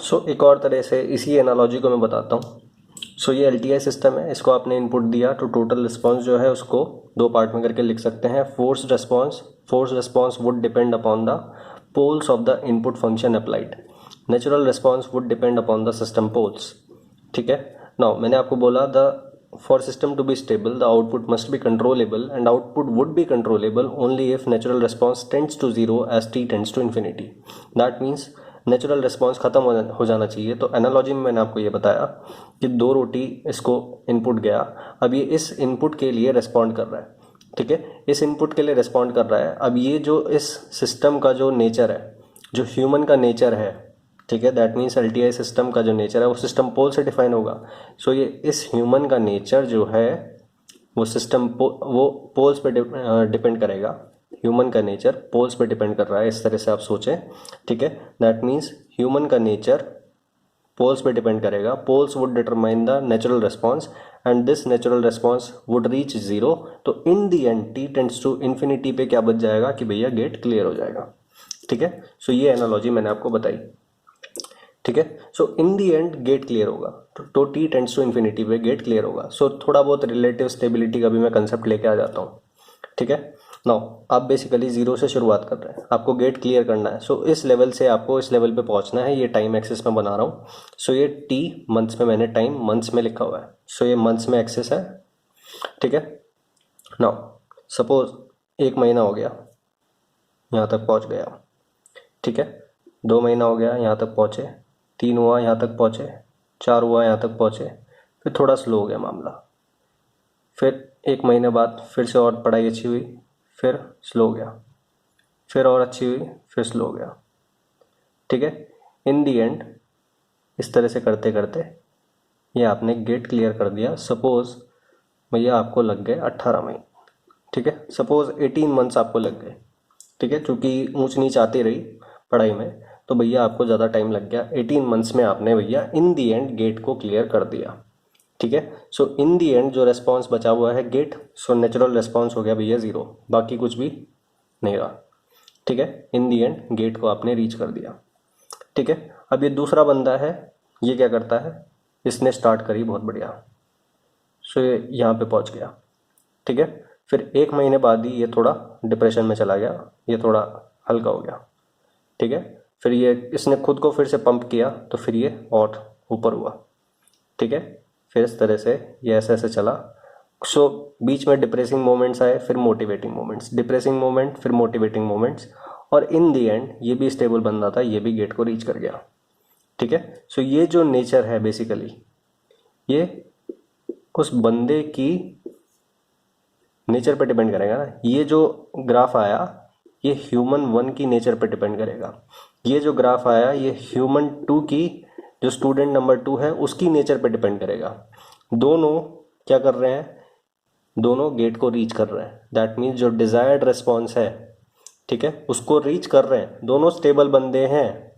सो एक और तरह से इसी एनालॉजी को मैं बताता हूँ। सो ये LTI सिस्टम है, इसको आपने इनपुट दिया तो टोटल रिस्पॉन्स जो है उसको दो पार्ट में करके लिख सकते हैं। Forced response would depend upon the poles of the input function applied. Natural response would depend upon the system poles. ठीक है। नाउ मैंने आपको बोला the for system to be stable the output must be controllable and output would be controllable only if natural response tends to zero as t tends to infinity. That means natural response खत्म हो जाना चाहिए। तो analogy में मैंने आपको ये बताया कि 2 रोटी इसको इनपुट गया, अब ये इस इनपुट के लिए रिस्पॉन्ड कर रहा है। ठीक है, इस इनपुट के लिए रिस्पॉन्ड कर रहा है। अब ये जो इस सिस्टम का जो नेचर है, जो ह्यूमन का नेचर है, ठीक है, दैट मीन्स LTI सिस्टम का जो नेचर है वो सिस्टम पोल से डिफाइन होगा। सो ये इस ह्यूमन का नेचर जो है वो वो पोल्स पे डिपेंड करेगा। ह्यूमन का नेचर पोल्स पे डिपेंड कर रहा है, इस तरह से आप सोचें। ठीक है, दैट मीन्स ह्यूमन का नेचर पोल्स पे डिपेंड करेगा। Poles would determine the natural response and this natural response would reach zero. तो in the end t tends to infinity पे क्या बच जाएगा कि भैया गेट क्लियर हो जाएगा। ठीक है, सो ये एनालॉजी मैंने आपको बताई। ठीक है, सो इन दी एंड गेट क्लियर होगा तो t टेंड्स टू इन्फिनिटी पे गेट क्लियर होगा। सो थोड़ा बहुत रिलेटिव स्टेबिलिटी का भी मैं कंसेप्ट लेके आ जाता हूँ। ठीक है, नाउ आप बेसिकली जीरो से शुरुआत कर रहे हैं, आपको गेट क्लियर करना है। सो इस लेवल से आपको इस लेवल पे पहुंचना है। ये टाइम एक्सिस में बना रहा हूँ। सो ये t मंथ्स में, मैंने टाइम मंथ्स में लिखा हुआ है। सो ये मंथ्स में एक्सिस है। ठीक है, नाउ सपोज 1 महीना हो गया, यहाँ तक पहुँच गया। ठीक है, 2 महीना हो गया, यहाँ तक पहुँचे। 3 हुआ, यहाँ तक पहुँचे। 4 हुआ, यहाँ तक पहुँचे। फिर थोड़ा स्लो हो गया मामला। फिर 1 महीने बाद फिर से और पढ़ाई अच्छी हुई, फिर स्लो हो गया। फिर और अच्छी हुई, फिर स्लो हो गया। ठीक है, इन दी एंड इस तरह से करते करते ये आपने गेट क्लियर कर दिया। सपोज भैया आपको लग गए 18 महीने। ठीक है, सपोज 18 मंथ्स आपको लग गए। ठीक है, चूँकि ऊंच नीच आती रही पढ़ाई में तो भैया आपको ज़्यादा टाइम लग गया। 18 मंथ्स में आपने भैया इन दी एंड गेट को क्लियर कर दिया। ठीक है, सो इन दी एंड जो रेस्पॉन्स बचा हुआ है गेट, सो नेचुरल रेस्पॉन्स हो गया भैया ज़ीरो, बाकी कुछ भी नहीं रहा। ठीक है, इन दी एंड गेट को आपने रीच कर दिया। ठीक है, अब ये दूसरा बंदा है, ये क्या करता है, इसने स्टार्ट करी बहुत बढ़िया। सो ये यहाँ पे पहुँच गया। ठीक है, फिर 1 महीने बाद ही ये थोड़ा डिप्रेशन में चला गया, ये थोड़ा हल्का हो गया। ठीक है, फिर ये इसने खुद को फिर से पंप किया तो फिर ये और ऊपर हुआ। ठीक है, फिर इस तरह से ये ऐसे ऐसे चला। सो बीच में डिप्रेसिंग मोमेंट्स आए, फिर मोटिवेटिंग मोमेंट्स, डिप्रेसिंग मोमेंट, फिर मोटिवेटिंग मोमेंट्स, और इन दी एंड ये भी स्टेबल बंदा था, ये भी गेट को रीच कर गया। ठीक है, सो ये जो नेचर है बेसिकली ये उस बंदे की नेचर पे डिपेंड करेगा ना। ये जो ग्राफ आया ये ह्यूमन 1 की नेचर पे डिपेंड करेगा। ये जो ग्राफ आया ये ह्यूमन 2 की, जो स्टूडेंट नंबर 2 है उसकी नेचर पे डिपेंड करेगा। दोनों क्या कर रहे हैं, दोनों गेट को रीच कर रहे हैं। दैट मीन्स जो डिजायर्ड रिस्पॉन्स है, ठीक है, उसको रीच कर रहे हैं। दोनों स्टेबल बंदे हैं,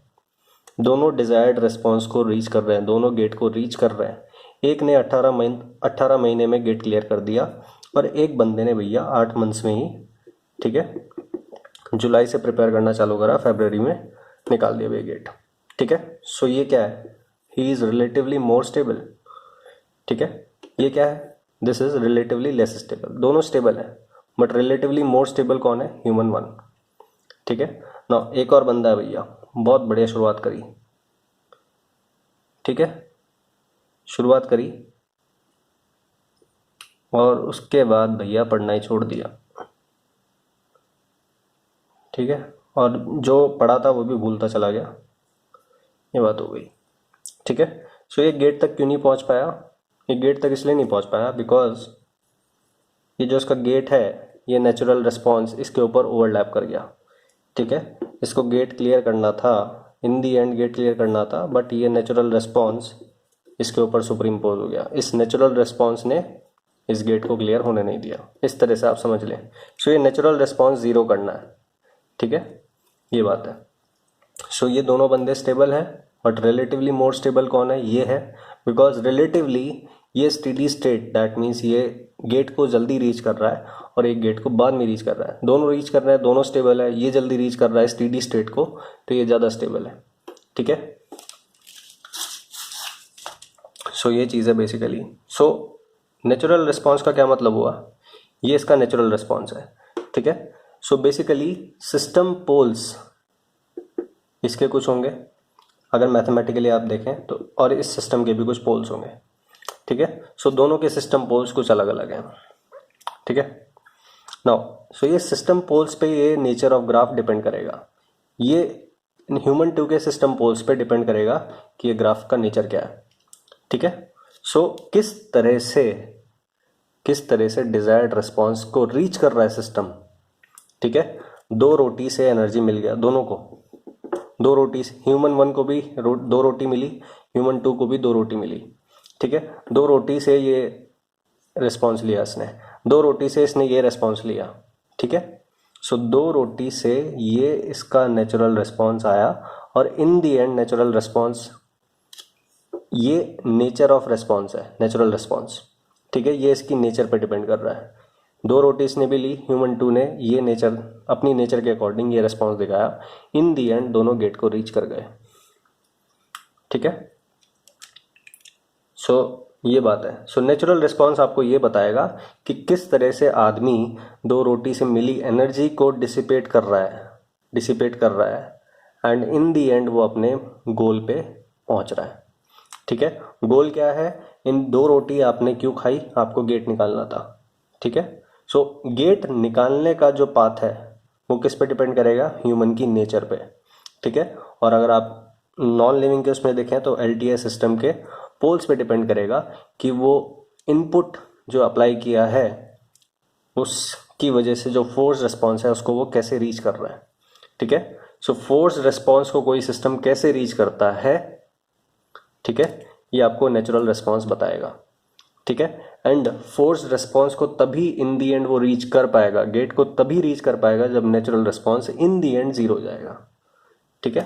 दोनों डिजायर्ड रिस्पॉन्स को रीच कर रहे हैं, दोनों गेट को रीच कर रहे हैं। एक ने 18 महीने में गेट क्लियर कर दिया और एक बंदे ने भैया 8 मंथ्स में ही, ठीक है, जुलाई से प्रिपेयर करना चालू करा, फरवरी में निकाल दिया भैया गेट। ठीक है, सो ये क्या है, he is relatively more stable. ठीक है, ये क्या है, this is relatively less stable. दोनों स्टेबल है बट रिलेटिवली मोर स्टेबल कौन है, ह्यूमन 1। ठीक है ना, एक और बंदा है भैया, बहुत बढ़िया शुरुआत करी। ठीक है, शुरुआत करी और उसके बाद भैया पढ़ना ही छोड़ दिया। ठीक है, और जो पढ़ा था वो भी भूलता चला गया, ये बात हो गई। ठीक है, सो ये गेट तक क्यों नहीं पहुंच पाया, ये गेट तक इसलिए नहीं पहुंच पाया बिकॉज ये जो इसका गेट है ये नेचुरल रिस्पॉन्स इसके ऊपर ओवरलैप कर गया। ठीक है, इसको गेट क्लियर करना था, इन दी एंड गेट क्लियर करना था, बट ये नेचुरल रिस्पॉन्स इसके ऊपर सुपर इम्पोज हो गया। इस नेचुरल रिस्पॉन्स ने इस गेट को क्लियर होने नहीं दिया। इस तरह से आप समझ लें। सो ये नेचुरल रिस्पॉन्स 0 करना है। ठीक है, ये बात है। सो ये दोनों बंदे स्टेबल हैं बट रिलेटिवली मोर स्टेबल कौन है, ये है, बिकॉज रिलेटिवली ये स्टेडी स्टेट, दैट मीन्स ये गेट को जल्दी रीच कर रहा है और एक गेट को बाद में रीच कर रहा है। दोनों रीच कर रहे हैं, दोनों स्टेबल है। ये जल्दी रीच कर रहा है स्टेडी स्टेट को, तो ये ज़्यादा स्टेबल है। ठीक है, सो ये चीज़ है बेसिकली। सो नेचुरल रिस्पॉन्स का क्या मतलब हुआ, ये इसका नेचुरल रिस्पॉन्स है, ठीक है। सो बेसिकली सिस्टम पोल्स इसके कुछ होंगे अगर मैथमेटिकली आप देखें तो, और इस सिस्टम के भी कुछ पोल्स होंगे, ठीक है। सो दोनों के सिस्टम पोल्स कुछ अलग अलग हैं, ठीक है। नाउ सो ये सिस्टम पोल्स पे ये नेचर ऑफ ग्राफ डिपेंड करेगा, ये ह्यूमन 2 के सिस्टम पोल्स पे डिपेंड करेगा कि ये ग्राफ का नेचर क्या है, ठीक है। सो किस तरह से डिजायर्ड रिस्पॉन्स को रीच कर रहा है सिस्टम, ठीक है। 2 रोटी से एनर्जी मिल गया दोनों को, 2 रोटी से ह्यूमन 1 को भी 2 रोटी मिली, ह्यूमन 2 को भी 2 रोटी मिली, ठीक है। 2 रोटी से ये रिस्पॉन्स लिया इसने, 2 रोटी से इसने ये रिस्पॉन्स लिया, ठीक है। सो 2 रोटी से ये इसका नेचुरल रिस्पॉन्स आया, और इन दी एंड नेचुरल रिस्पॉन्स, ये नेचर ऑफ रिस्पॉन्स है, नेचुरल रिस्पॉन्स, ठीक है। ये इसकी नेचर पे डिपेंड कर रहा है। 2 रोटी इसने भी ली, ह्यूमन 2 ने ये नेचर, अपनी नेचर के अकॉर्डिंग ये रिस्पॉन्स दिखाया, इन दी एंड दोनों गेट को रीच कर गए, ठीक है। सो ये बात है। सो नेचुरल रिस्पॉन्स आपको ये बताएगा कि किस तरह से आदमी 2 रोटी से मिली एनर्जी को डिसिपेट कर रहा है एंड इन दी एंड वो अपने गोल पे पहुंच रहा है, ठीक है। गोल क्या है, इन 2 रोटी आपने क्यों खाई, आपको गेट निकालना था, ठीक है। सो गेट निकालने का जो पाथ है वो किस पे डिपेंड करेगा, ह्यूमन की नेचर पे, ठीक है। और अगर आप नॉन लिविंग के उसमें देखें तो एलटीआई सिस्टम के पोल्स पे डिपेंड करेगा कि वो इनपुट जो अप्लाई किया है उसकी वजह से जो फोर्स रिस्पॉन्स है उसको वो कैसे रीच कर रहा है, ठीक है। सो फोर्स रिस्पॉन्स को कोई सिस्टम कैसे रीच करता है, ठीक है, ये आपको नेचुरल रिस्पॉन्स बताएगा, ठीक है। एंड फोर्स रिस्पॉन्स को तभी इन दी एंड वो रीच कर पाएगा, गेट को तभी रीच कर पाएगा जब natural response in the and 0 हो जाएगा, ठीक है।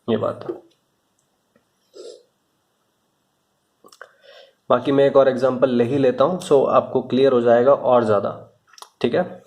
ये बात है। बाकी मैं एक और एग्जांपल ले ही लेता हूं, सो आपको क्लियर हो जाएगा और ज़्यादा, ठीक है।